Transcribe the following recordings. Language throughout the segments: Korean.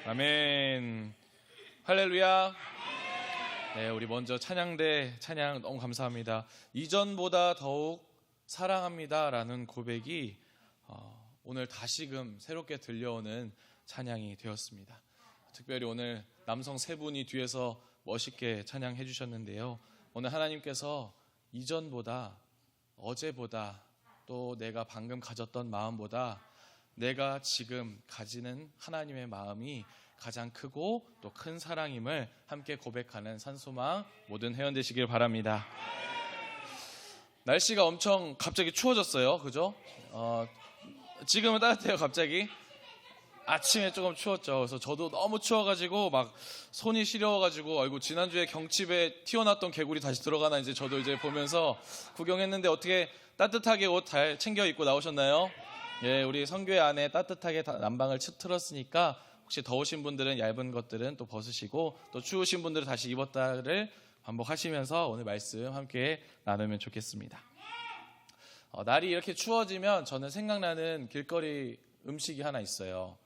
아멘. 할렐루야. 네, 우리 먼저 찬양대 찬양 너무 감사합니다. 이전보다 더욱 사랑합니다라는 고백이 오늘 다시금 새롭게 들려오는 찬양이 되었습니다. 특별히 오늘 남성 세 분이 뒤에서 멋있게 찬양해 주셨는데요. 오늘 하나님께서 이전보다, 어제보다, 또 내가 방금 가졌던 마음보다 내가 지금 가지는 하나님의 마음이 가장 크고 또 큰 사랑임을 함께 고백하는 산소망 모든 회원 되시길 바랍니다. 날씨가 엄청 갑자기 추워졌어요. 그죠? 지금은 따뜻해요. 갑자기 아침에 조금 추웠죠. 그래서 저도 너무 추워가지고 막 손이 시려워가지고 아이고 지난주에 경칩에 튀어났던 개구리 다시 들어가나 이제 저도 이제 보면서 구경했는데 어떻게 따뜻하게 옷 잘 챙겨 입고 나오셨나요? 예, 우리 선교회 안에 따뜻하게 난방을 틀었으니까 혹시 더우신 분들은 얇은 것들은 또 벗으시고 또 추우신 분들은 다시 입었다를 반복하시면서 오늘 말씀 함께 나누면 좋겠습니다. 날이 이렇게 추워지면 저는 생각나는 길거리 음식이 하나 있어요.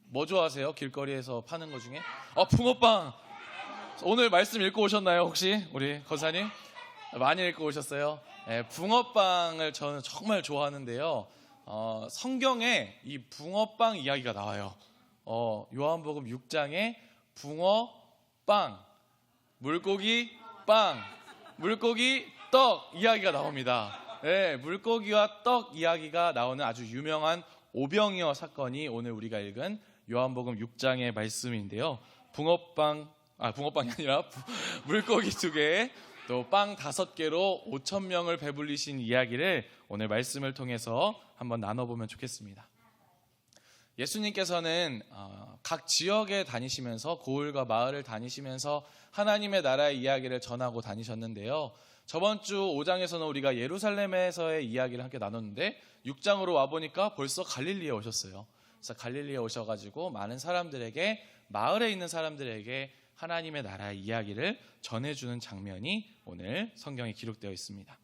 뭐 좋아하세요? 길거리에서 파는 것 중에? 붕어빵! 오늘 말씀 읽고 오셨나요 혹시? 우리 권사님? 많이 읽고 오셨어요? 네, 붕어빵을 저는 정말 좋아하는데요. 성경에 이 붕어빵 이야기가 나와요. 요한복음 6장에 붕어빵, 물고기 빵, 물고기 떡 이야기가 나옵니다. 네, 물고기와 떡 이야기가 나오는 아주 유명한 오병이어 사건이 오늘 우리가 읽은 요한복음 6장의 말씀인데요. 붕어빵이 아니라 물고기 2개, 또 빵 5개로 5,000명을 배불리신 이야기를 오늘 말씀을 통해서 한번 나눠보면 좋겠습니다. 예수님께서는 각 지역에 다니시면서 고을과 마을을 다니시면서 하나님의 나라의 이야기를 전하고 다니셨는데요. 저번 주 5장에서는 우리가 예루살렘에서의 이야기를 함께 나눴는데 6장으로 와보니까 벌써 갈릴리에 오셨어요. 그래서 갈릴리에 오셔가지고 많은 사람들에게, 마을에 있는 사람들에게 하나님의 나라의 이야기를 전해주는 장면이 오늘 성경에 기록되어 있습니다.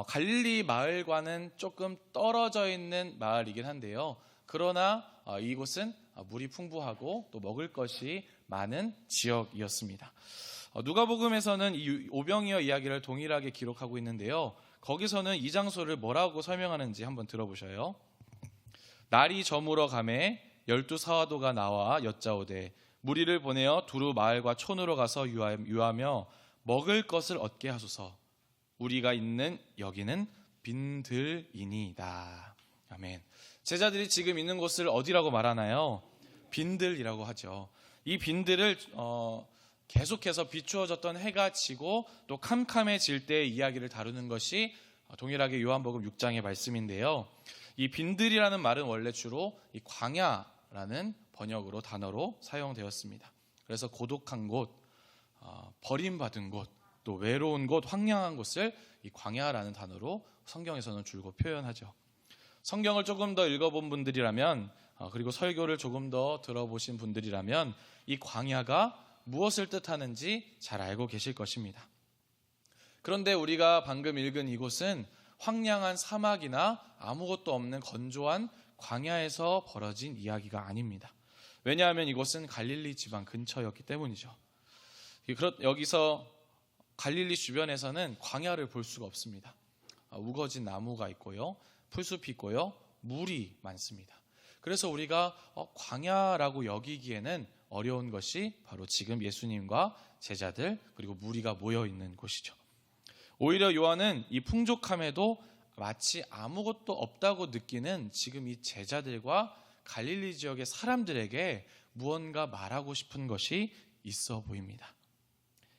갈릴리 마을과는 조금 떨어져 있는 마을이긴 한데요. 그러나 이곳은 물이 풍부하고 또 먹을 것이 많은 지역이었습니다. 누가복음에서는 이 오병이어 이야기를 동일하게 기록하고 있는데요. 거기서는 이 장소를 뭐라고 설명하는지 한번 들어보셔요. 날이 저물어 가매 12 사도가 나와 여짜오되 무리를 보내어 두루 마을과 촌으로 가서 유하며 먹을 것을 얻게 하소서. 우리가 있는 여기는 빈들이니이다. 아멘. 제자들이 지금 있는 곳을 어디라고 말하나요? 빈들이라고 하죠. 이 빈들을 계속해서 비추어졌던 해가 지고 또 캄캄해질 때의 이야기를 다루는 것이 동일하게 요한복음 6장의 말씀인데요. 이 빈들이라는 말은 원래 주로 이 광야라는 번역으로 단어로 사용되었습니다. 그래서 고독한 곳, 버림받은 곳, 또 외로운 곳, 황량한 곳을 이 광야라는 단어로 성경에서는 줄곧 표현하죠. 성경을 조금 더 읽어본 분들이라면, 그리고 설교를 조금 더 들어보신 분들이라면 이 광야가 무엇을 뜻하는지 잘 알고 계실 것입니다. 그런데 우리가 방금 읽은 이곳은 황량한 사막이나 아무것도 없는 건조한 광야에서 벌어진 이야기가 아닙니다. 왜냐하면 이곳은 갈릴리 지방 근처였기 때문이죠. 여기서 갈릴리 주변에서는 광야를 볼 수가 없습니다. 우거진 나무가 있고요, 풀숲이 있고요, 물이 많습니다. 그래서 우리가 광야라고 여기기에는 어려운 것이 바로 지금 예수님과 제자들 그리고 무리가 모여있는 곳이죠. 오히려 요한은 이 풍족함에도 마치 아무것도 없다고 느끼는 지금 이 제자들과 갈릴리 지역의 사람들에게 무언가 말하고 싶은 것이 있어 보입니다.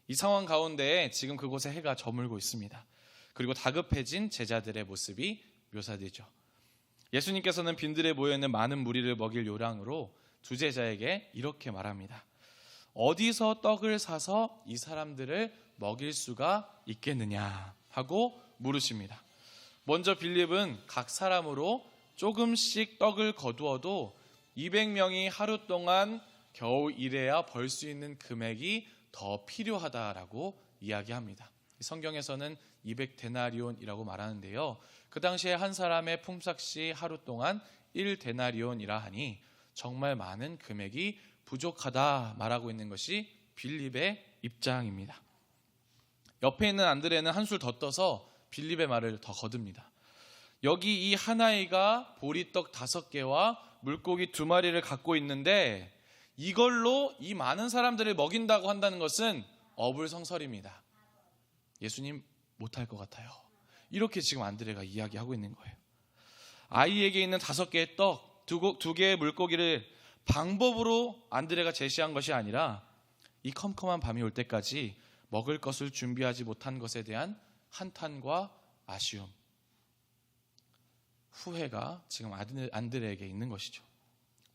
이 상황 가운데 지금 그곳에 해가 저물고 있습니다. 그리고 다급해진 제자들의 모습이 묘사되죠. 예수님께서는 빈들에 모여있는 많은 무리를 먹일 요량으로 두 제자에게 이렇게 말합니다. 어디서 떡을 사서 이 사람들을 먹일 수가 있겠느냐 하고 물으십니다. 먼저 빌립은 각 사람으로 조금씩 떡을 거두어도 200명이 하루 동안 겨우 일해야 벌 수 있는 금액이 더 필요하다라고 이야기합니다. 성경에서는 200데나리온이라고 말하는데요. 그 당시에 한 사람의 품삯이 하루 동안 1데나리온이라 하니 정말 많은 금액이 부족하다 말하고 있는 것이 빌립의 입장입니다. 옆에 있는 안드레는 한술 더 떠서 빌립의 말을 더 거듭니다. 여기 이 한 아이가 보리떡 5개와 물고기 2마리를 갖고 있는데 이걸로 이 많은 사람들을 먹인다고 한다는 것은 어불성설입니다. 예수님 못할 것 같아요. 이렇게 지금 안드레가 이야기하고 있는 거예요. 아이에게 있는 5개의 떡, 2개의 물고기를 방법으로 안드레가 제시한 것이 아니라 이 컴컴한 밤이 올 때까지 먹을 것을 준비하지 못한 것에 대한 한탄과 아쉬움, 후회가 지금 안드레에게 있는 것이죠.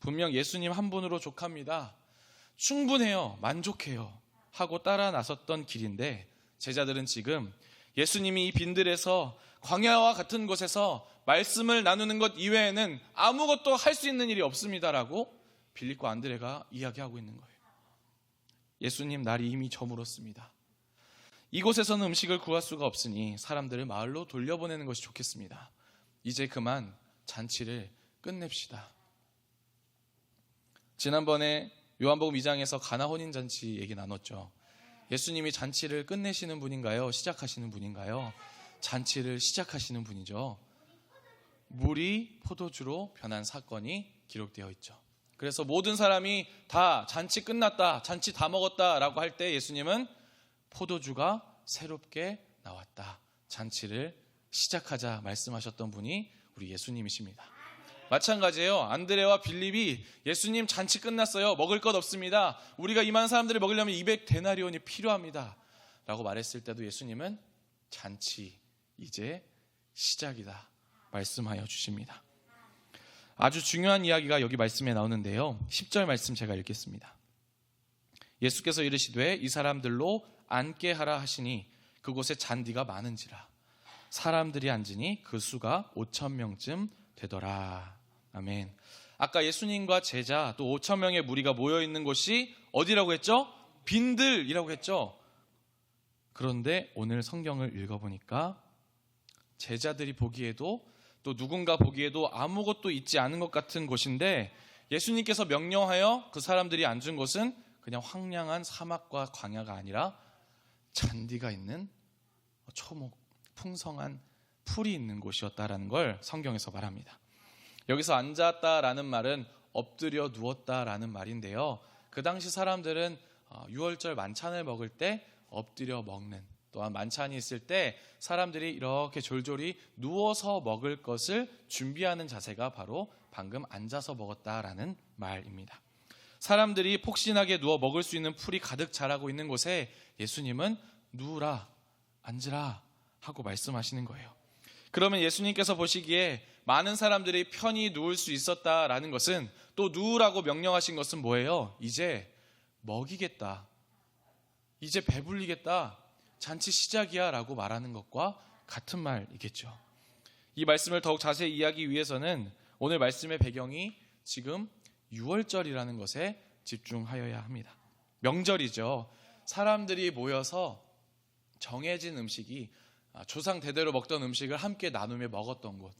분명 예수님 한 분으로 족합니다. 충분해요. 만족해요. 하고 따라 나섰던 길인데 제자들은 지금 예수님이 이 빈들에서 광야와 같은 곳에서 말씀을 나누는 것 이외에는 아무것도 할 수 있는 일이 없습니다라고 빌립과 안드레가 이야기하고 있는 거예요. 예수님, 날이 이미 저물었습니다. 이곳에서는 음식을 구할 수가 없으니 사람들을 마을로 돌려보내는 것이 좋겠습니다. 이제 그만 잔치를 끝냅시다. 지난번에 요한복음 2장에서 가나 혼인잔치 얘기 나눴죠. 예수님이 잔치를 끝내시는 분인가요? 시작하시는 분인가요? 잔치를 시작하시는 분이죠. 물이 포도주로 변한 사건이 기록되어 있죠. 그래서 모든 사람이 다 잔치 끝났다, 잔치 다 먹었다라고 할 때 예수님은 포도주가 새롭게 나왔다, 잔치를 시작하자 말씀하셨던 분이 우리 예수님이십니다. 마찬가지예요. 안드레와 빌립이 예수님 잔치 끝났어요. 먹을 것 없습니다. 우리가 이만 사람들을 먹으려면 200데나리온이 필요합니다. 라고 말했을 때도 예수님은 잔치 이제 시작이다 말씀하여 주십니다. 아주 중요한 이야기가 여기 말씀에 나오는데요. 10절 말씀 제가 읽겠습니다. 예수께서 이르시되 이 사람들로 앉게 하라 하시니 그곳에 잔디가 많은지라 사람들이 앉으니 그 수가 5,000명쯤 되더라. 아멘. 아까 예수님과 제자 또 5,000명의 무리가 모여있는 곳이 어디라고 했죠? 빈들이라고 했죠. 그런데 오늘 성경을 읽어보니까 제자들이 보기에도 또 누군가 보기에도 아무것도 있지 않은 것 같은 곳인데 예수님께서 명령하여 그 사람들이 앉은 곳은 그냥 황량한 사막과 광야가 아니라 잔디가 있는 초목, 풍성한 풀이 있는 곳이었다라는 걸 성경에서 말합니다. 여기서 앉았다라는 말은 엎드려 누웠다라는 말인데요. 그 당시 사람들은 유월절 만찬을 먹을 때 엎드려 먹는, 또한 만찬이 있을 때 사람들이 이렇게 졸졸이 누워서 먹을 것을 준비하는 자세가 바로 방금 앉아서 먹었다라는 말입니다. 사람들이 폭신하게 누워 먹을 수 있는 풀이 가득 자라고 있는 곳에 예수님은 누우라, 앉으라 하고 말씀하시는 거예요. 그러면 예수님께서 보시기에 많은 사람들이 편히 누울 수 있었다라는 것은, 또 누우라고 명령하신 것은 뭐예요? 이제 먹이겠다, 이제 배불리겠다, 잔치 시작이야 라고 말하는 것과 같은 말이겠죠. 이 말씀을 더욱 자세히 이해하기 위해서는 오늘 말씀의 배경이 지금 유월절이라는 것에 집중하여야 합니다. 명절이죠. 사람들이 모여서 정해진 음식이, 조상 대대로 먹던 음식을 함께 나누며 먹었던 곳,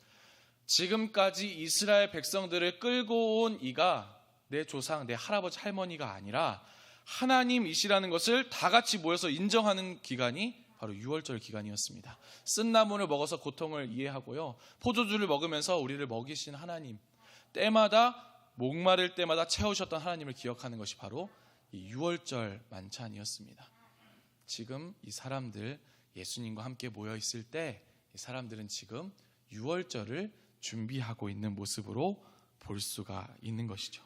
지금까지 이스라엘 백성들을 끌고 온 이가 내 조상, 내 할아버지, 할머니가 아니라 하나님이시라는 것을 다 같이 모여서 인정하는 기간이 바로 유월절 기간이었습니다. 쓴 나물을 먹어서 고통을 이해하고요, 포도주를 먹으면서 우리를 먹이신 하나님, 때마다 목마를 때마다 채우셨던 하나님을 기억하는 것이 바로 이 유월절 만찬이었습니다. 지금 이 사람들 예수님과 함께 모여 있을 때 이 사람들은 지금 유월절을 준비하고 있는 모습으로 볼 수가 있는 것이죠.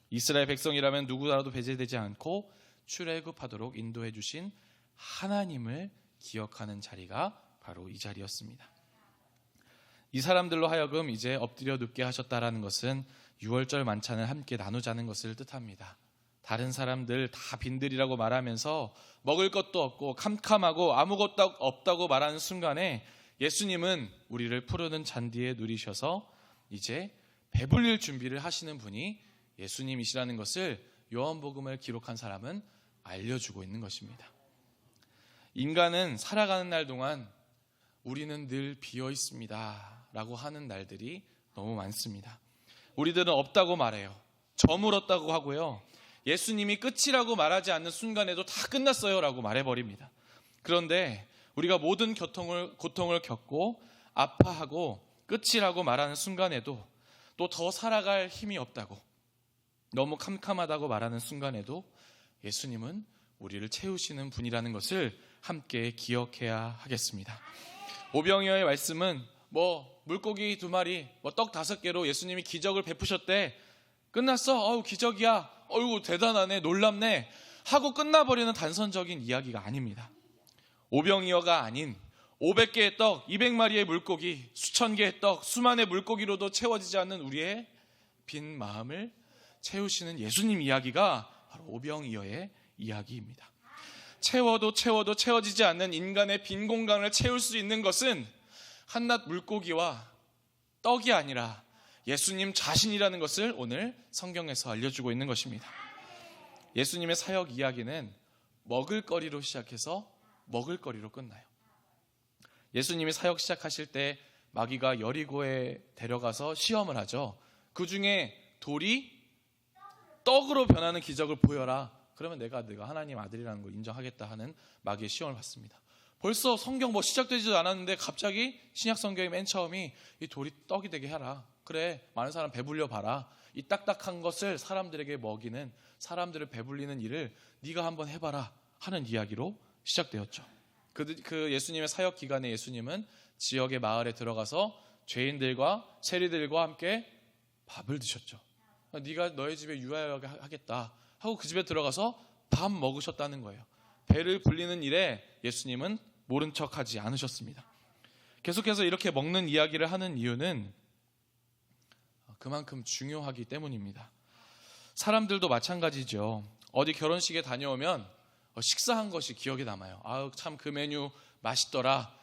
이스라엘 백성이라면 누구라도 배제되지 않고 출애굽하도록 인도해 주신 하나님을 기억하는 자리가 바로 이 자리였습니다. 이 사람들로 하여금 이제 엎드려 눕게 하셨다라는 것은 유월절 만찬을 함께 나누자는 것을 뜻합니다. 다른 사람들 다 빈들이라고 말하면서 먹을 것도 없고 캄캄하고 아무것도 없다고 말하는 순간에 예수님은 우리를 푸르는 잔디에 누리셔서 이제 배불릴 준비를 하시는 분이 예수님이시라는 것을 요한복음을 기록한 사람은 알려주고 있는 것입니다. 인간은 살아가는 날 동안 우리는 늘 비어 있습니다 라고 하는 날들이 너무 많습니다. 우리들은 없다고 말해요. 저물었다고 하고요. 예수님이 끝이라고 말하지 않는 순간에도 다 끝났어요 라고 말해버립니다. 그런데 우리가 모든 고통을 겪고 아파하고 끝이라고 말하는 순간에도, 또 더 살아갈 힘이 없다고, 너무 캄캄하다고 말하는 순간에도 예수님은 우리를 채우시는 분이라는 것을 함께 기억해야 하겠습니다. 오병이어의 말씀은 물고기 2마리, 떡 5개로 예수님이 기적을 베푸셨대. 끝났어? 기적이야. 대단하네. 놀랍네. 하고 끝나버리는 단선적인 이야기가 아닙니다. 오병이어가 아닌 500개의 떡, 200마리의 물고기, 수천 개의 떡, 수만의 물고기로도 채워지지 않는 우리의 빈 마음을 채우시는 예수님 이야기가 바로 오병이어의 이야기입니다. 채워도 채워지지 않는 인간의 빈 공간을 채울 수 있는 것은 한낱 물고기와 떡이 아니라 예수님 자신이라는 것을 오늘 성경에서 알려주고 있는 것입니다. 예수님의 사역 이야기는 먹을거리로 시작해서 먹을거리로 끝나요. 예수님이 사역 시작하실 때 마귀가 여리고에 데려가서 시험을 하죠. 그 중에 돌이 떡으로 변하는 기적을 보여라. 그러면 내가 하나님 아들이라는 걸 인정하겠다 하는 마귀의 시험을 받습니다. 벌써 성경 시작되지도 않았는데 갑자기 신약 성경의 맨 처음이 이 돌이 떡이 되게 해라. 그래, 많은 사람 배불려 봐라. 이 딱딱한 것을 사람들에게 먹이는, 사람들을 배불리는 일을 네가 한번 해봐라 하는 이야기로 시작되었죠. 그 예수님의 사역 기간에 예수님은 지역의 마을에 들어가서 죄인들과 세리들과 함께 밥을 드셨죠. 네가 너희 집에 유하여게 하겠다 하고 그 집에 들어가서 밥 먹으셨다는 거예요. 배를 불리는 일에 예수님은 모른 척하지 않으셨습니다. 계속해서 이렇게 먹는 이야기를 하는 이유는 그만큼 중요하기 때문입니다. 사람들도 마찬가지죠. 어디 결혼식에 다녀오면 식사한 것이 기억에 남아요. 참 그 메뉴 맛있더라.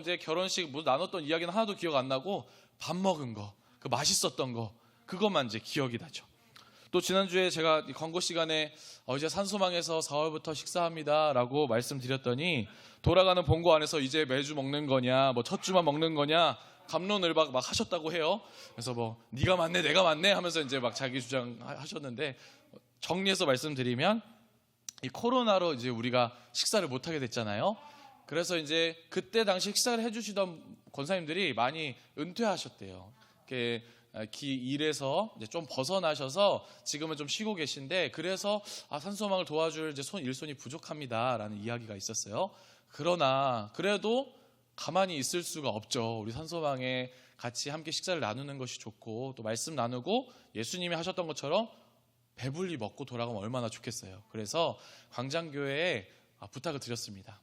이제 결혼식 나눴던 이야기는 하나도 기억 안 나고 밥 먹은 거, 그 맛있었던 거, 그것만 이제 기억이 나죠. 또 지난주에 제가 광고 시간에 이제 산소망에서 4월부터 식사합니다 라고 말씀드렸더니 돌아가는 본고 안에서 이제 매주 먹는 거냐, 첫 주만 먹는 거냐 갑론을 막 하셨다고 해요. 그래서 네가 맞네 내가 맞네 하면서 이제 막 자기 주장 하셨는데, 정리해서 말씀드리면 이 코로나로 이제 우리가 식사를 못 하게 됐잖아요. 그래서 이제 그때 당시 식사를 해주시던 권사님들이 많이 은퇴하셨대요. 일에서 이제 좀 벗어나셔서 지금은 좀 쉬고 계신데, 그래서 산소망을 도와줄 이제 일손이 부족합니다라는 이야기가 있었어요. 그러나 그래도 가만히 있을 수가 없죠. 우리 산소망에 같이 함께 식사를 나누는 것이 좋고, 또 말씀 나누고 예수님이 하셨던 것처럼 배불리 먹고 돌아가면 얼마나 좋겠어요. 그래서 광장교회에 부탁을 드렸습니다.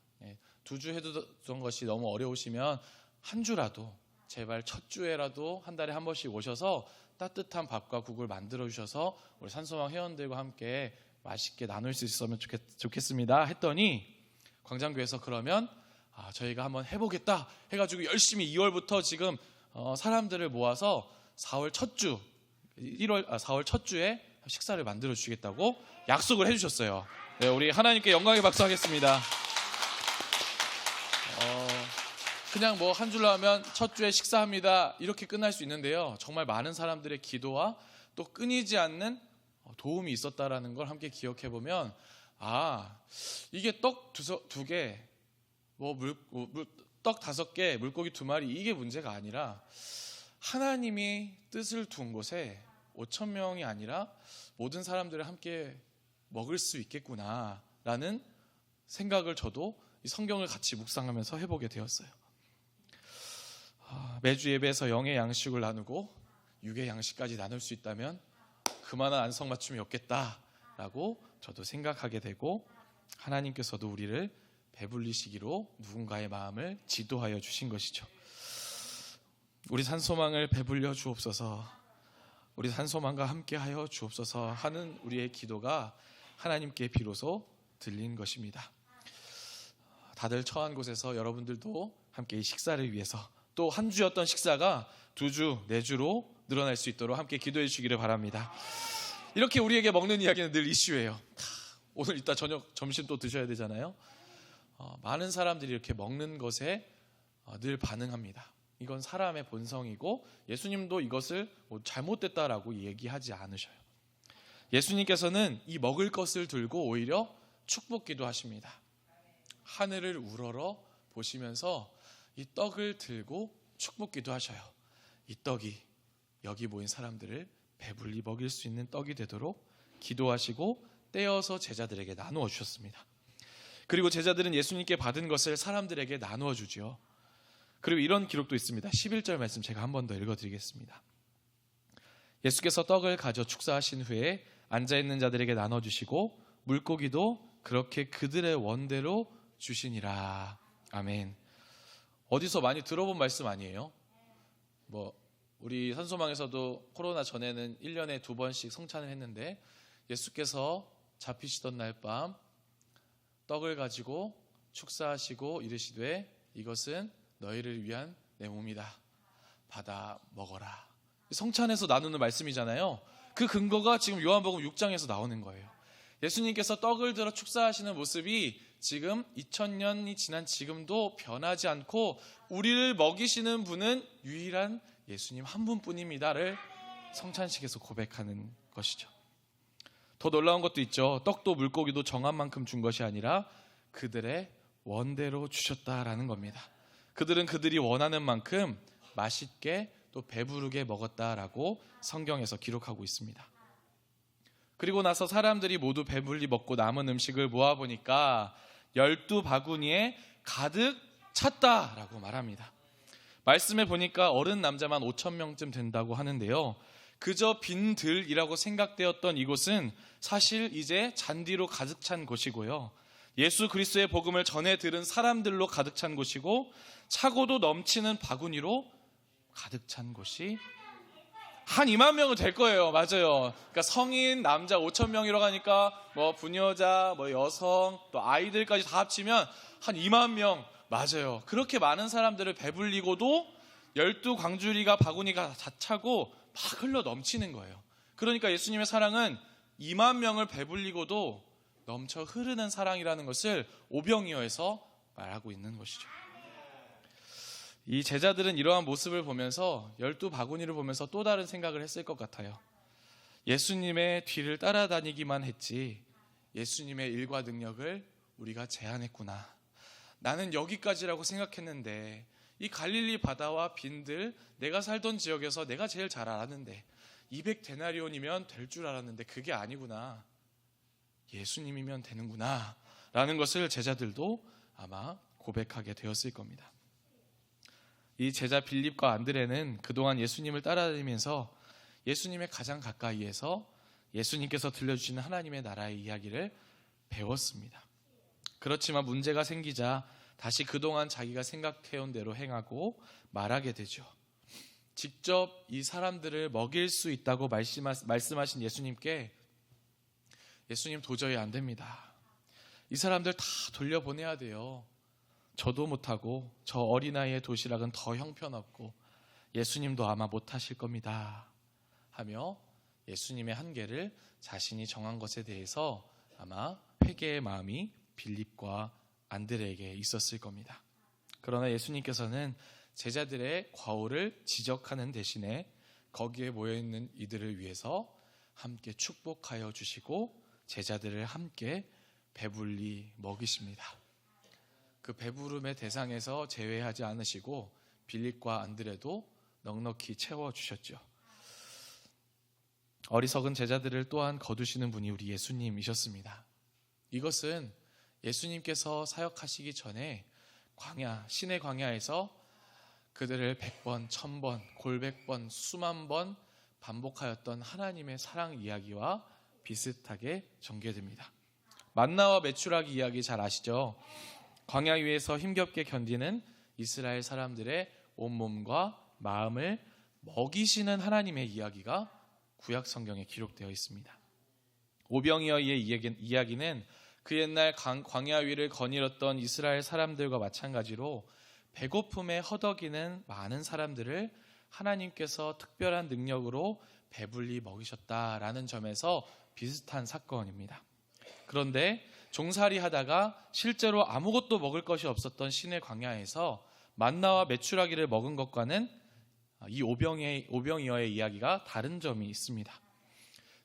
2주 해두던 것이 너무 어려우시면 한 주라도, 제발 첫 주에라도 한 달에 한 번씩 오셔서 따뜻한 밥과 국을 만들어 주셔서 우리 산소망 회원들과 함께 맛있게 나눌 수 있으면 좋겠습니다 했더니, 광장교회에서 그러면 저희가 한번 해보겠다 해가지고 열심히 2월부터 지금 사람들을 모아서 4월 첫 주에 식사를 만들어 주시겠다고 약속을 해주셨어요. 네, 우리 하나님께 영광의 박수 하겠습니다. 그냥 한 줄로 하면 첫 주에 식사합니다 이렇게 끝날 수 있는데요, 정말 많은 사람들의 기도와 또 끊이지 않는 도움이 있었다라는 걸 함께 기억해 보면, 이게 떡 2개, 떡 5개, 물고기 2마리 이게 문제가 아니라 하나님이 뜻을 둔 곳에 5,000명이 아니라 모든 사람들을 함께 먹을 수 있겠구나라는 생각을 저도 이 성경을 같이 묵상하면서 해보게 되었어요. 매주 예배에서 영의 양식을 나누고 육의 양식까지 나눌 수 있다면 그만한 안성맞춤이 없겠다라고 저도 생각하게 되고, 하나님께서도 우리를 배불리시기로 누군가의 마음을 지도하여 주신 것이죠. 우리 산소망을 배불려 주옵소서, 우리 산소망과 함께하여 주옵소서 하는 우리의 기도가 하나님께 비로소 들린 것입니다. 다들 처한 곳에서 여러분들도 함께 이 식사를 위해서, 또 한 주였던 식사가 2주, 4주로 늘어날 수 있도록 함께 기도해 주시기를 바랍니다. 이렇게 우리에게 먹는 이야기는 늘 이슈예요. 오늘 이따 저녁, 점심 또 드셔야 되잖아요. 많은 사람들이 이렇게 먹는 것에 늘 반응합니다. 이건 사람의 본성이고 예수님도 이것을 잘못됐다라고 얘기하지 않으셔요. 예수님께서는 이 먹을 것을 들고 오히려 축복기도 하십니다. 하늘을 우러러 보시면서 이 떡을 들고 축복기도 하셔요. 이 떡이 여기 모인 사람들을 배불리 먹일 수 있는 떡이 되도록 기도하시고 떼어서 제자들에게 나누어 주셨습니다. 그리고 제자들은 예수님께 받은 것을 사람들에게 나누어 주죠. 그리고 이런 기록도 있습니다. 11절 말씀 제가 한 번 더 읽어드리겠습니다. 예수께서 떡을 가져 축사하신 후에 앉아있는 자들에게 나눠주시고 물고기도 그렇게 그들의 원대로 주시니라. 아멘. 어디서 많이 들어본 말씀 아니에요? 우리 산소망에서도 코로나 전에는 1년에 2번씩 성찬을 했는데 예수께서 잡히시던 날 밤 떡을 가지고 축사하시고 이르시되 이것은 너희를 위한 내 몸이다. 받아 먹어라. 성찬에서 나누는 말씀이잖아요. 그 근거가 지금 요한복음 6장에서 나오는 거예요. 예수님께서 떡을 들어 축사하시는 모습이 지금 2000년이 지난 지금도 변하지 않고 우리를 먹이시는 분은 유일한 예수님 한 분뿐입니다를 성찬식에서 고백하는 것이죠. 더 놀라운 것도 있죠. 떡도 물고기도 정한 만큼 준 것이 아니라 그들의 원대로 주셨다라는 겁니다. 그들은 그들이 원하는 만큼 맛있게 또 배부르게 먹었다라고 성경에서 기록하고 있습니다. 그리고 나서 사람들이 모두 배불리 먹고 남은 음식을 모아보니까 12바구니에 가득 찼다라고 말합니다. 말씀에 보니까 어른 남자만 5,000명쯤 된다고 하는데요. 그저 빈들이라고 생각되었던 이곳은 사실 이제 잔디로 가득 찬 곳이고요. 예수 그리스도의 복음을 전해 들은 사람들로 가득 찬 곳이고 차고도 넘치는 바구니로 가득 찬 곳이 한 2만 명은 될 거예요. 맞아요. 그러니까 성인 남자 5,000명이라고 하니까 부녀자, 여성, 또 아이들까지 다 합치면 한 2만 명. 맞아요. 그렇게 많은 사람들을 배불리고도 12광주리가 바구니가 다 차고 막 흘러 넘치는 거예요. 그러니까 예수님의 사랑은 2만 명을 배불리고도 넘쳐 흐르는 사랑이라는 것을 오병이어에서 말하고 있는 것이죠. 이 제자들은 이러한 모습을 보면서 12바구니를 보면서 또 다른 생각을 했을 것 같아요. 예수님의 뒤를 따라다니기만 했지 예수님의 일과 능력을 우리가 제한했구나. 나는 여기까지라고 생각했는데 이 갈릴리 바다와 빈들 내가 살던 지역에서 내가 제일 잘 알았는데 200데나리온이면 될 줄 알았는데 그게 아니구나. 예수님이면 되는구나 라는 것을 제자들도 아마 고백하게 되었을 겁니다. 이 제자 빌립과 안드레는 그동안 예수님을 따라다니면서 예수님의 가장 가까이에서 예수님께서 들려주시는 하나님의 나라의 이야기를 배웠습니다. 그렇지만 문제가 생기자 다시 그동안 자기가 생각해온 대로 행하고 말하게 되죠. 직접 이 사람들을 먹일 수 있다고 말씀하신 예수님께 예수님 도저히 안 됩니다. 이 사람들 다 돌려보내야 돼요. 저도 못하고 저 어린아이의 도시락은 더 형편없고 예수님도 아마 못하실 겁니다 하며 예수님의 한계를 자신이 정한 것에 대해서 아마 회개의 마음이 빌립과 안드레에게 있었을 겁니다. 그러나 예수님께서는 제자들의 과오를 지적하는 대신에 거기에 모여있는 이들을 위해서 함께 축복하여 주시고 제자들을 함께 배불리 먹이십니다. 그 배부름의 대상에서 제외하지 않으시고 빌립과 안드레도 넉넉히 채워주셨죠. 어리석은 제자들을 또한 거두시는 분이 우리 예수님이셨습니다. 이것은 예수님께서 사역하시기 전에 신의 광야에서 그들을 100번, 1000번, 골백번, 수만 번 반복하였던 하나님의 사랑 이야기와 비슷하게 전개됩니다. 만나와 메추라기 이야기 잘 아시죠? 광야 위에서 힘겹게 견디는 이스라엘 사람들의 온몸과 마음을 먹이시는 하나님의 이야기가 구약 성경에 기록되어 있습니다. 오병이어의 이야기는 그 옛날 광야 위를 거닐었던 이스라엘 사람들과 마찬가지로 배고픔에 허덕이는 많은 사람들을 하나님께서 특별한 능력으로 배불리 먹이셨다라는 점에서 비슷한 사건입니다. 그런데 종살이 하다가 실제로 아무것도 먹을 것이 없었던 신의 광야에서 만나와 메추라기를 먹은 것과는 이 오병이어의 이야기가 다른 점이 있습니다.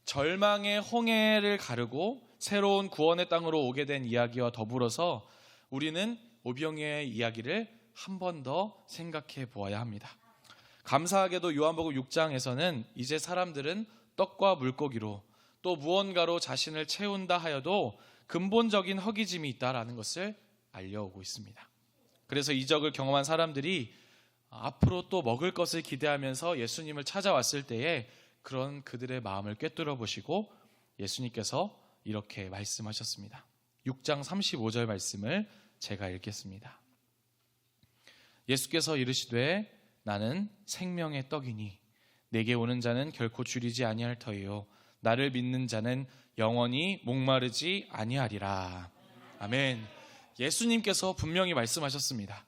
절망의 홍해를 가르고 새로운 구원의 땅으로 오게 된 이야기와 더불어서 우리는 오병이어의 이야기를 한 번 더 생각해 보아야 합니다. 감사하게도 요한복음 6장에서는 이제 사람들은 떡과 물고기로 또 무언가로 자신을 채운다 하여도 근본적인 허기짐이 있다라는 것을 알려오고 있습니다. 그래서 이적을 경험한 사람들이 앞으로 또 먹을 것을 기대하면서 예수님을 찾아왔을 때에 그런 그들의 마음을 꿰뚫어 보시고 예수님께서 이렇게 말씀하셨습니다. 6장 35절 말씀을 제가 읽겠습니다. 예수께서 이르시되 나는 생명의 떡이니 내게 오는 자는 결코 줄이지 아니할 터이요 나를 믿는 자는 영원히 목마르지 아니하리라. 아멘. 예수님께서 분명히 말씀하셨습니다.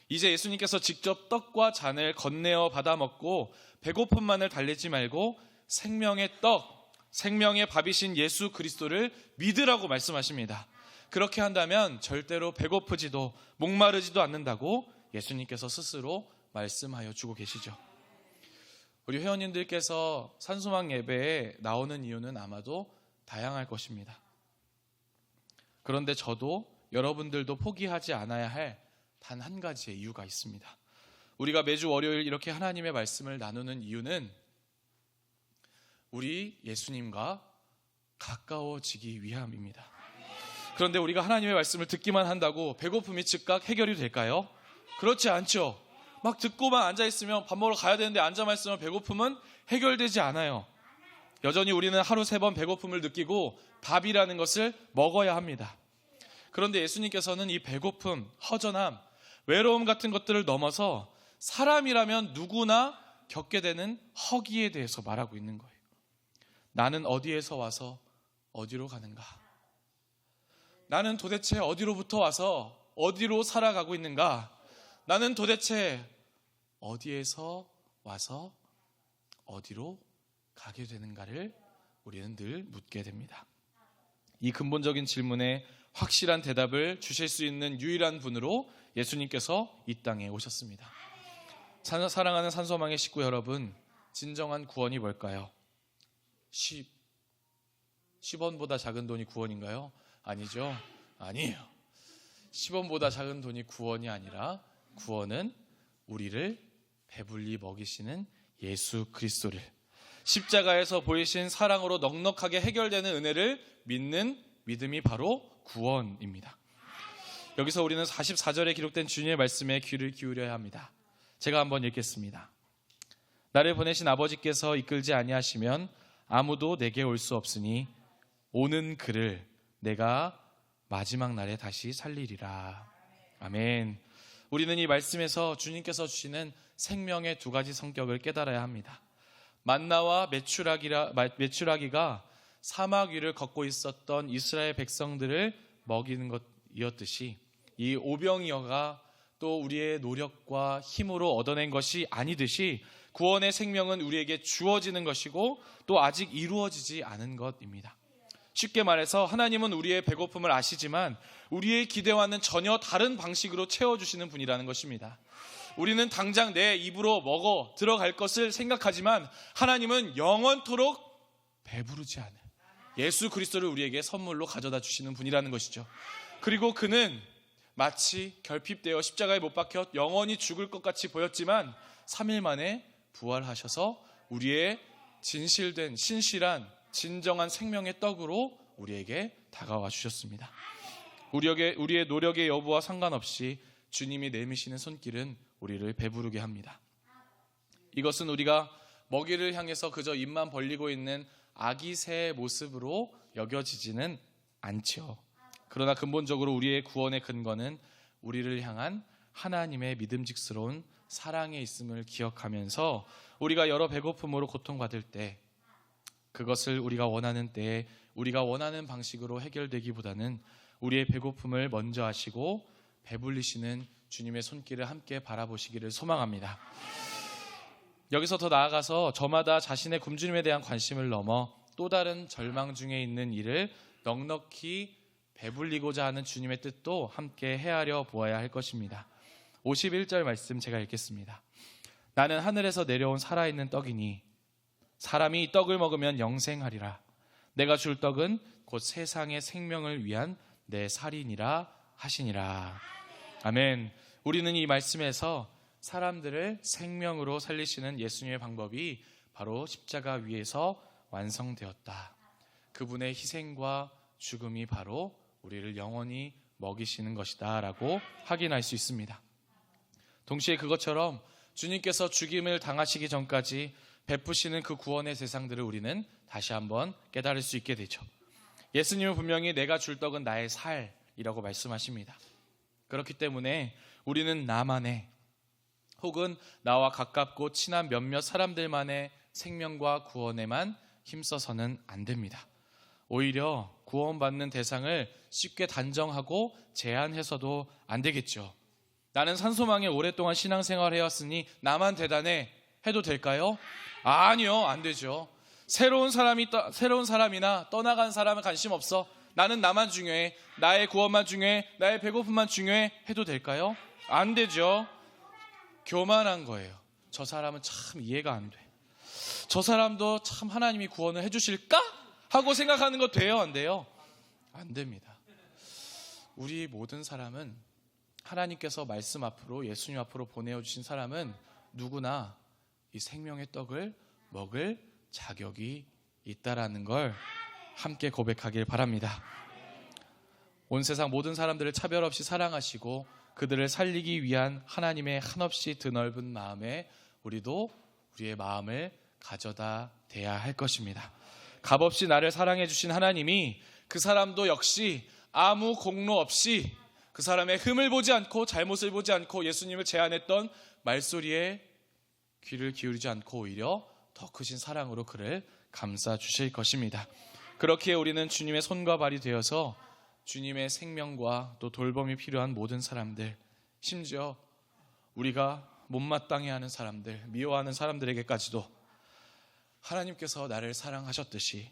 이제 예수님께서 직접 떡과 잔을 건네어 받아 먹고 배고픔만을 달래지 말고 생명의 떡, 생명의 밥이신 예수 그리스도를 믿으라고 말씀하십니다. 그렇게 한다면 절대로 배고프지도 목마르지도 않는다고 예수님께서 스스로 말씀하여 주고 계시죠. 우리 회원님들께서 산소망 예배에 나오는 이유는 아마도 다양할 것입니다. 그런데 저도 여러분들도 포기하지 않아야 할 단 한 가지의 이유가 있습니다. 우리가 매주 월요일 이렇게 하나님의 말씀을 나누는 이유는 우리 예수님과 가까워지기 위함입니다. 그런데 우리가 하나님의 말씀을 듣기만 한다고 배고픔이 즉각 해결이 될까요? 그렇지 않죠. 막 듣고만 앉아있으면 밥 먹으러 가야 되는데 앉아만 있으면 배고픔은 해결되지 않아요. 여전히 우리는 하루 3번 배고픔을 느끼고 밥이라는 것을 먹어야 합니다. 그런데 예수님께서는 이 배고픔, 허전함, 외로움 같은 것들을 넘어서 사람이라면 누구나 겪게 되는 허기에 대해서 말하고 있는 거예요. 나는 어디에서 와서 어디로 가는가? 나는 도대체 어디로부터 와서 어디로 살아가고 있는가? 나는 도대체 어디에서 와서 어디로 가게 되는가를 우리는 늘 묻게 됩니다. 이 근본적인 질문에 확실한 대답을 주실 수 있는 유일한 분으로 예수님께서 이 땅에 오셨습니다. 사랑하는 산소망의 식구 여러분, 진정한 구원이 뭘까요? 10원보다 작은 돈이 구원인가요? 아니죠. 아니에요. 10원보다 작은 돈이 구원이 아니라 구원은 우리를 배불리 먹이시는 예수 그리스도를, 십자가에서 보이신 사랑으로 넉넉하게 해결되는 은혜를 믿는 믿음이 바로 구원입니다. 여기서 우리는 44절에 기록된 주님의 말씀에 귀를 기울여야 합니다. 제가 한번 읽겠습니다. 나를 보내신 아버지께서 이끌지 아니하시면 아무도 내게 올 수 없으니 오는 그를 내가 마지막 날에 다시 살리리라. 아멘. 우리는 이 말씀에서 주님께서 주시는 생명의 두 가지 성격을 깨달아야 합니다. 만나와 메추라기가 사막 위를 걷고 있었던 이스라엘 백성들을 먹이는 것이었듯이 이 오병이어가 또 우리의 노력과 힘으로 얻어낸 것이 아니듯이 구원의 생명은 우리에게 주어지는 것이고 또 아직 이루어지지 않은 것입니다. 쉽게 말해서 하나님은 우리의 배고픔을 아시지만 우리의 기대와는 전혀 다른 방식으로 채워주시는 분이라는 것입니다. 우리는 당장 내 입으로 먹어 들어갈 것을 생각하지만 하나님은 영원토록 배부르지 않은 예수 그리스도를 우리에게 선물로 가져다 주시는 분이라는 것이죠. 그리고 그는 마치 결핍되어 십자가에 못 박혀 영원히 죽을 것 같이 보였지만 3일 만에 부활하셔서 우리의 진실된 신실한 진정한 생명의 떡으로 우리에게 다가와 주셨습니다. 우리의 노력의 여부와 상관없이 주님이 내미시는 손길은 우리를 배부르게 합니다. 이것은 우리가 먹이를 향해서 그저 입만 벌리고 있는 아기 새의 모습으로 여겨지지는 않죠. 그러나 근본적으로 우리의 구원의 근거는 우리를 향한 하나님의 믿음직스러운 사랑에 있음을 기억하면서 우리가 여러 배고픔으로 고통받을 때 그것을 우리가 원하는 때에 우리가 원하는 방식으로 해결되기보다는 우리의 배고픔을 먼저 하시고 배불리시는 주님의 손길을 함께 바라보시기를 소망합니다. 여기서 더 나아가서 저마다 자신의 굶주림에 대한 관심을 넘어 또 다른 절망 중에 있는 이를 넉넉히 배불리고자 하는 주님의 뜻도 함께 헤아려 보아야 할 것입니다. 51절 말씀 제가 읽겠습니다. 나는 하늘에서 내려온 살아있는 떡이니 사람이 떡을 먹으면 영생하리라. 내가 줄 떡은 곧 세상의 생명을 위한 내 살이니라 하시니라. 아멘. 우리는 이 말씀에서 사람들을 생명으로 살리시는 예수님의 방법이 바로 십자가 위에서 완성되었다. 그분의 희생과 죽음이 바로 우리를 영원히 먹이시는 것이다 라고 확인할 수 있습니다. 동시에 그것처럼 주님께서 죽임을 당하시기 전까지 베푸시는 그 구원의 세상들을 우리는 다시 한번 깨달을 수 있게 되죠. 예수님은 분명히 내가 줄 떡은 나의 살이라고 말씀하십니다. 그렇기 때문에 우리는 나만의 혹은 나와 가깝고 친한 몇몇 사람들만의 생명과 구원에만 힘써서는 안 됩니다. 오히려 구원받는 대상을 쉽게 단정하고 제한해서도 안 되겠죠. 나는 산소망에 오랫동안 신앙생활을 해왔으니 나만 대단해 해도 될까요? 아니요, 안 되죠. 새로운 사람이나 떠나간 사람은 관심 없어. 나는 나만 중요해. 나의 구원만 중요해. 나의 배고픔만 중요해 해도 될까요? 안 되죠. 교만한 거예요. 저 사람은 참 이해가 안 돼. 저 사람도 참 하나님이 구원을 해주실까? 하고 생각하는 거 돼요? 안 돼요? 안 됩니다. 우리 모든 사람은 하나님께서 말씀 앞으로 예수님 앞으로 보내주신 사람은 누구나 이 생명의 떡을 먹을 자격이 있다라는 걸 함께 고백하길 바랍니다. 온 세상 모든 사람들을 차별 없이 사랑하시고 그들을 살리기 위한 하나님의 한없이 드넓은 마음에 우리도 우리의 마음을 가져다 대야 할 것입니다. 값없이 나를 사랑해 주신 하나님이 그 사람도 역시 아무 공로 없이 그 사람의 흠을 보지 않고 잘못을 보지 않고 예수님을 제안했던 말소리에 귀를 기울이지 않고 오히려 더 크신 사랑으로 그를 감싸 주실 것입니다. 그렇기에 우리는 주님의 손과 발이 되어서 주님의 생명과 또 돌봄이 필요한 모든 사람들, 심지어 우리가 못마땅해하는 사람들, 미워하는 사람들에게까지도 하나님께서 나를 사랑하셨듯이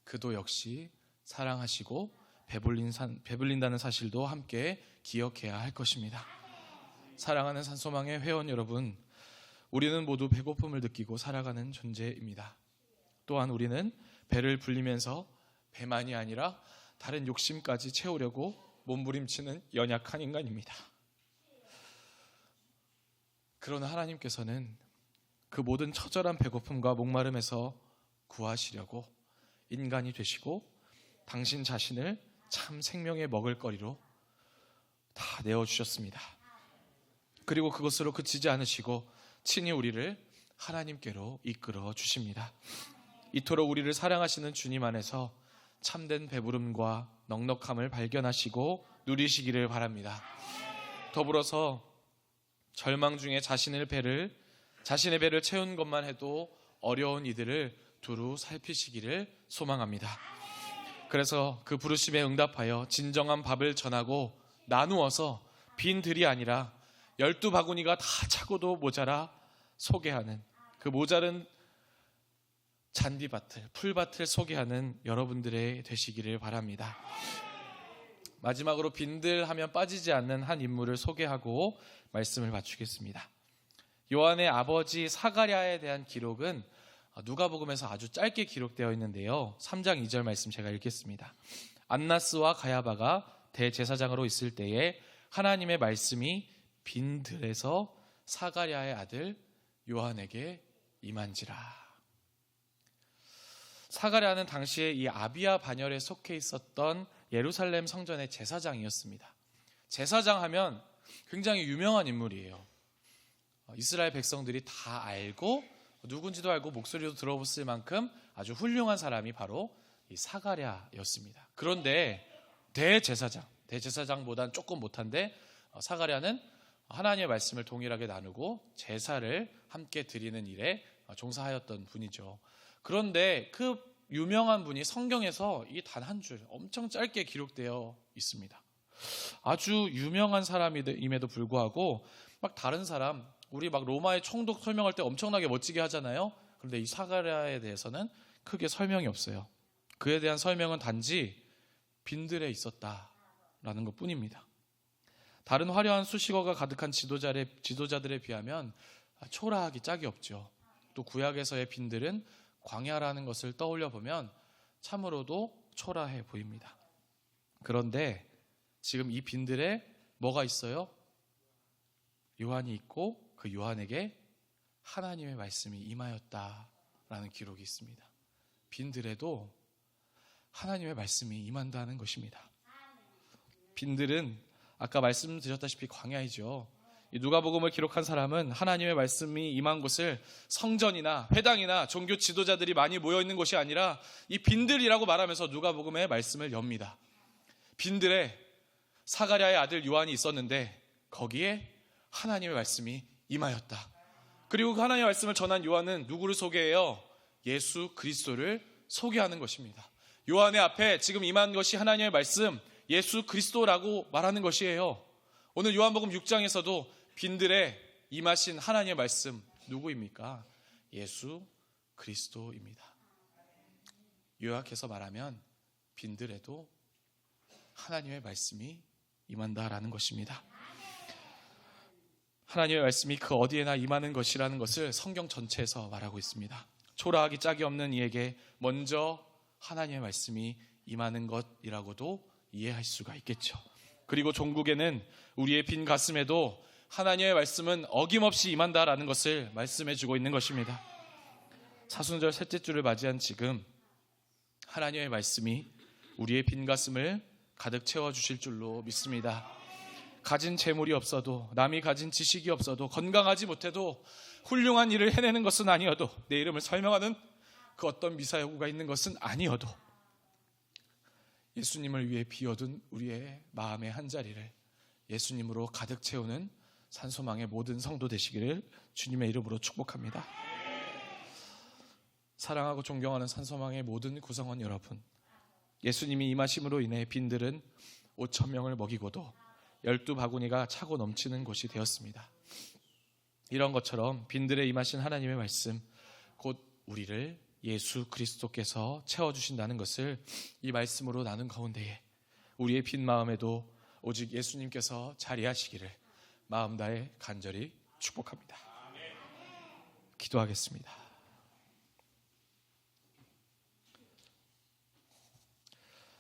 그도 역시 사랑하시고 배불린다는 사실도 함께 기억해야 할 것입니다. 사랑하는 산소망의 회원 여러분, 우리는 모두 배고픔을 느끼고 살아가는 존재입니다. 또한 우리는 배를 불리면서 배만이 아니라 다른 욕심까지 채우려고 몸부림치는 연약한 인간입니다. 그러나 하나님께서는 그 모든 처절한 배고픔과 목마름에서 구하시려고 인간이 되시고 당신 자신을 참 생명의 먹을거리로 다 내어주셨습니다. 그리고 그것으로 그치지 않으시고 친히 우리를 하나님께로 이끌어 주십니다. 이토록 우리를 사랑하시는 주님 안에서 참된 배부름과 넉넉함을 발견하시고 누리시기를 바랍니다. 더불어서 절망 중에 자신의 배를 채운 것만 해도 어려운 이들을 두루 살피시기를 소망합니다. 그래서 그 부르심에 응답하여 진정한 밥을 전하고 나누어서 빈 들이 아니라 12바구니가 다 차고도 모자라 소개하는 그 모자른 잔디밭을, 풀밭을 소개하는 여러분들의 되시기를 바랍니다. 마지막으로 빈들 하면 빠지지 않는 한 인물을 소개하고 말씀을 마치겠습니다. 요한의 아버지 사가랴에 대한 기록은 누가복음에서 아주 짧게 기록되어 있는데요. 3장 2절 말씀 제가 읽겠습니다. 안나스와 가야바가 대제사장으로 있을 때에 하나님의 말씀이 빈들에서 사가랴의 아들 요한에게 임한지라. 사가랴는 당시에 이 아비야 반열에 속해 있었던 예루살렘 성전의 제사장이었습니다. 제사장 하면 굉장히 유명한 인물이에요. 이스라엘 백성들이 다 알고 누군지도 알고 목소리도 들어봤을 만큼 아주 훌륭한 사람이 바로 이 사가랴였습니다. 그런데 대제사장보다는 조금 못한데 사가랴는 하나님의 말씀을 동일하게 나누고 제사를 함께 드리는 일에 종사하였던 분이죠. 그런데 그 유명한 분이 성경에서 이 단 한 줄 엄청 짧게 기록되어 있습니다. 아주 유명한 사람임에도 불구하고 막 다른 사람, 우리 막 로마의 총독 설명할 때 엄청나게 멋지게 하잖아요. 그런데 이 사가랴에 대해서는 크게 설명이 없어요. 그에 대한 설명은 단지 빈들에 있었다라는 것 뿐입니다. 다른 화려한 수식어가 가득한 지도자들에 비하면 초라하기 짝이 없죠. 또 구약에서의 빈들은 광야라는 것을 떠올려 보면 참으로도 초라해 보입니다. 그런데 지금 이 빈들에 뭐가 있어요? 요한이 있고 그 요한에게 하나님의 말씀이 임하였다라는 기록이 있습니다. 빈들에도 하나님의 말씀이 임한다는 것입니다. 빈들은 아까 말씀드렸다시피 광야이죠. 이 누가복음을 기록한 사람은 하나님의 말씀이 임한 곳을 성전이나 회당이나 종교 지도자들이 많이 모여있는 곳이 아니라 이 빈들이라고 말하면서 누가복음의 말씀을 엽니다. 빈들에 사가랴의 아들 요한이 있었는데 거기에 하나님의 말씀이 임하였다. 그리고 그 하나님의 말씀을 전한 요한은 누구를 소개해요? 예수 그리스도를 소개하는 것입니다. 요한의 앞에 지금 임한 것이 하나님의 말씀, 예수 그리스도라고 말하는 것이에요. 오늘 요한복음 6장에서도 빈들에 임하신 하나님의 말씀 누구입니까? 예수 그리스도입니다. 요약해서 말하면 빈들에도 하나님의 말씀이 임한다라는 것입니다. 하나님의 말씀이 그 어디에나 임하는 것이라는 것을 성경 전체에서 말하고 있습니다. 초라하기 짝이 없는 이에게 먼저 하나님의 말씀이 임하는 것이라고도 이해할 수가 있겠죠. 그리고 종국에는 우리의 빈 가슴에도 하나님의 말씀은 어김없이 임한다라는 것을 말씀해주고 있는 것입니다. 사순절 셋째 주를 맞이한 지금 하나님의 말씀이 우리의 빈 가슴을 가득 채워주실 줄로 믿습니다. 가진 재물이 없어도, 남이 가진 지식이 없어도, 건강하지 못해도, 훌륭한 일을 해내는 것은 아니어도, 내 이름을 설명하는 그 어떤 미사여구가 있는 것은 아니어도 예수님을 위해 비워둔 우리의 마음의 한자리를 예수님으로 가득 채우는 산소망의 모든 성도 되시기를 주님의 이름으로 축복합니다. 사랑하고 존경하는 산소망의 모든 구성원 여러분, 예수님이 임하심으로 인해 빈들은 5,000명을 먹이고도 12바구니가 차고 넘치는 곳이 되었습니다. 이런 것처럼 빈들에 임하신 하나님의 말씀, 곧 우리를 예수 그리스도께서 채워주신다는 것을 이 말씀으로 나눈 가운데에 우리의 빈 마음에도 오직 예수님께서 자리하시기를 마음 다해 간절히 축복합니다. 기도하겠습니다.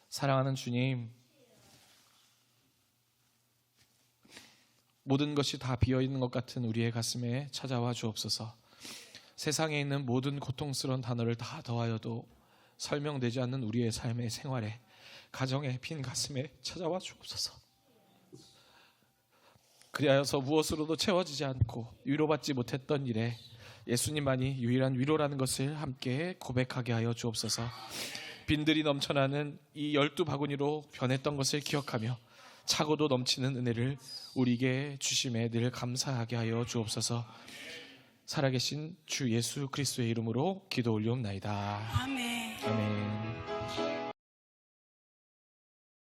사랑하는 주님, 모든 것이 다 비어있는 것 같은 우리의 가슴에 찾아와 주옵소서. 세상에 있는 모든 고통스러운 단어를 다 더하여도 설명되지 않는 우리의 삶의 생활에, 가정의 빈 가슴에 찾아와 주옵소서. 그리하여서 무엇으로도 채워지지 않고 위로받지 못했던 일에 예수님만이 유일한 위로라는 것을 함께 고백하게 하여 주옵소서. 빈들이 넘쳐나는 이 12바구니로 변했던 것을 기억하며 차고도 넘치는 은혜를 우리에게 주심에 늘 감사하게 하여 주옵소서. 살아계신 주 예수 그리스도의 이름으로 기도 올리옵나이다. 아멘. 아멘.